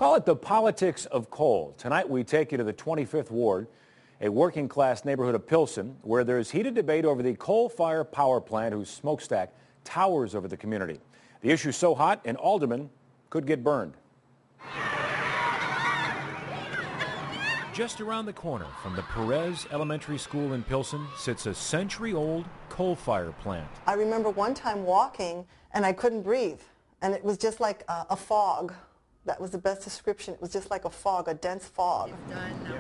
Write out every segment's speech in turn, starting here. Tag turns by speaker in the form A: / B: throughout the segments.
A: Call it the politics of coal. Tonight we take you to the 25th Ward, a working-class neighborhood of Pilsen, where there's heated debate over the coal-fired power plant whose smokestack towers over the community. The issue's so hot, an alderman could get burned. Just around the corner from the Perez Elementary School in Pilsen sits a century-old coal-fired plant.
B: I remember one time walking and I couldn't breathe, and it was just like a fog. That was the best description. It was just like a fog, a dense fog.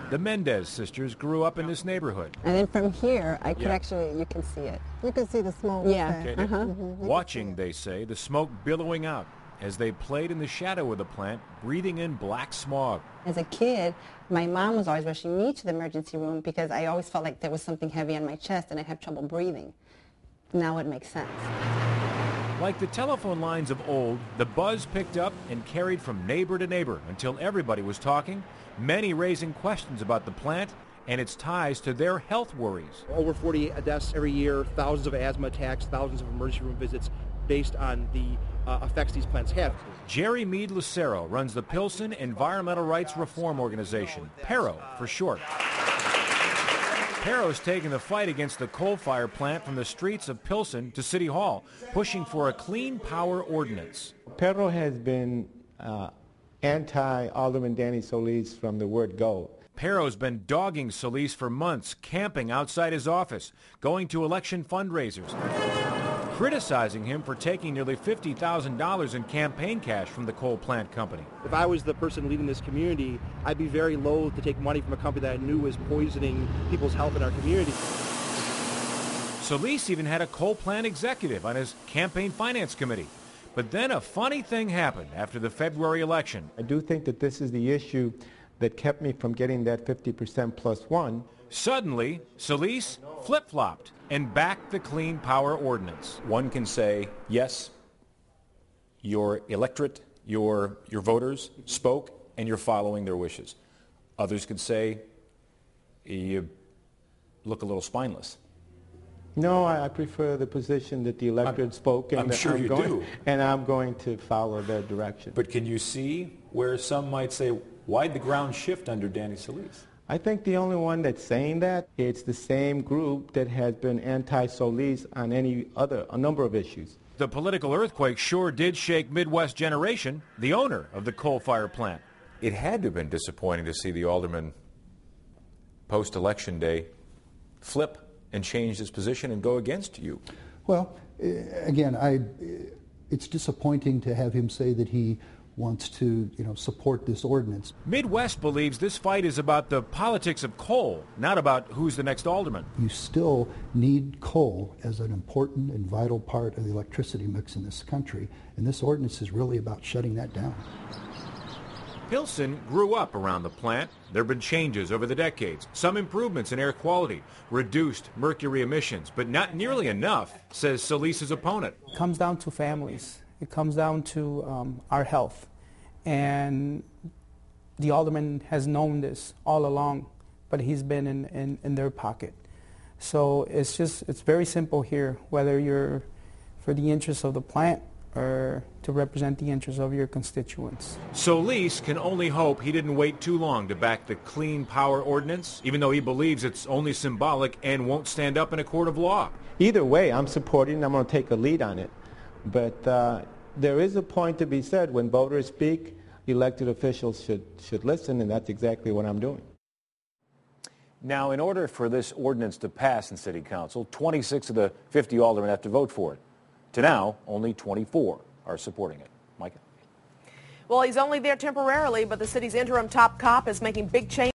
A: The Mendez sisters grew up in this neighborhood.
C: And then from here, I could actually, you can see it.
B: You can see the smoke.
C: Yeah.
A: Watching, they say, the smoke billowing out as they played in the shadow of the plant, breathing in black smog.
C: As a kid, my mom was always rushing me to the emergency room because I always felt like there was something heavy on my chest and I'd have trouble breathing. Now it makes sense.
A: Like the telephone lines of old, the buzz picked up and carried from neighbor to neighbor until everybody was talking, many raising questions about the plant and its ties to their health worries.
D: Over 40 deaths every year, thousands of asthma attacks, thousands of emergency room visits based on the effects these plants have.
A: Jerry Meade Lucero runs the Pilsen Environmental Rights Reform Organization, PERO for short. PERO's taken the fight against the coal-fire plant from the streets of Pilsen to City Hall, pushing for a clean power ordinance.
E: PERO has been anti-Alderman Danny Solis from the word go.
A: PERO's been dogging Solis for months, camping outside his office, going to election fundraisers, criticizing him for taking nearly $50,000 in campaign cash from the coal plant company.
D: If I was the person leading this community, I'd be very loath to take money from a company that I knew was poisoning people's health in our community.
A: Solis even had a coal plant executive on his campaign finance committee. But then a funny thing happened after the February election.
E: I do think that this is the issue that kept me from getting that 50% plus one.
A: Suddenly, Solis flip-flopped and backed the Clean Power Ordinance. One can say, yes, your electorate, your voters spoke and you're following their wishes. Others could say, you look a little spineless.
E: No, I prefer the position that the electorate spoke, and
A: I'm sure you do.
E: And I'm going to follow their direction.
A: But can you see where some might say, why'd the ground shift under Danny Solis?
E: I think the only one that's saying that, it's the same group that has been anti-Solis on a number of issues.
A: The political earthquake sure did shake Midwest Generation, the owner of the coal-fired plant. It had to have been disappointing to see the alderman post-election day flip and change his position and go against you.
F: Well, again, it's disappointing to have him say that he wants to, support this ordinance.
A: Midwest believes this fight is about the politics of coal, not about who's the next alderman.
F: You still need coal as an important and vital part of the electricity mix in this country, and this ordinance is really about shutting that down.
A: Pilsen grew up around the plant. There have been changes over the decades, some improvements in air quality, reduced mercury emissions, but not nearly enough, says Solis' opponent.
G: It comes down to families. It comes down to our health. And the alderman has known this all along, but he's been in their pocket. So it's very simple here, whether you're for the interests of the plant or to represent the interests of your constituents.
A: Solis can only hope he didn't wait too long to back the Clean Power Ordinance, even though he believes it's only symbolic and won't stand up in a court of law.
E: Either way, I'm supporting and I'm going to take a lead on it. But there is a point to be said. When voters speak, elected officials should listen, and that's exactly what I'm doing.
A: Now, in order for this ordinance to pass in City Council, 26 of the 50 aldermen have to vote for it. To now, only 24 are supporting it. Micah?
H: Well, he's only there temporarily, but the city's interim top cop is making big changes.